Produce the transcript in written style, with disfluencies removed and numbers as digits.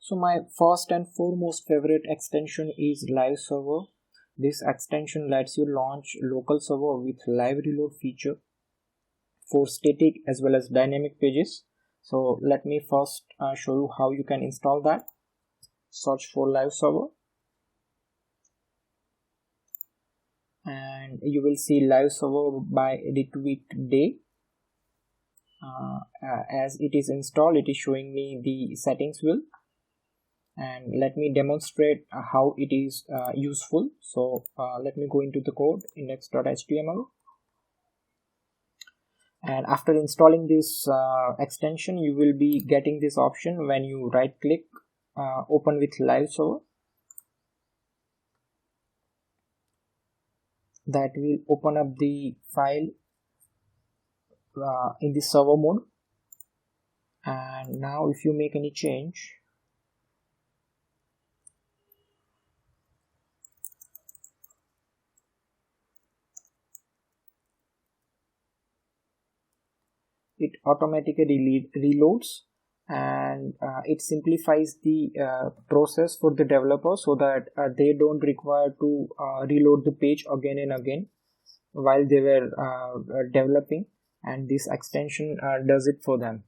So my first and foremost favorite extension is Live Server. This extension lets you launch local server with live reload feature for static as well as dynamic pages. So let me first show you how you can install that. Search for Live Server and you will see Live Server by Retweet Day. As it is installed, it is showing me the settings wheel, and let me demonstrate how it is useful. So let me go into the code index.html, and after installing this extension, you will be getting this option when you right click open with Live Server. That will open up the file in the server mode, and now if you make any change, it automatically reloads, and it simplifies the process for the developer so that they don't require to reload the page again and again while they were developing, and this extension does it for them.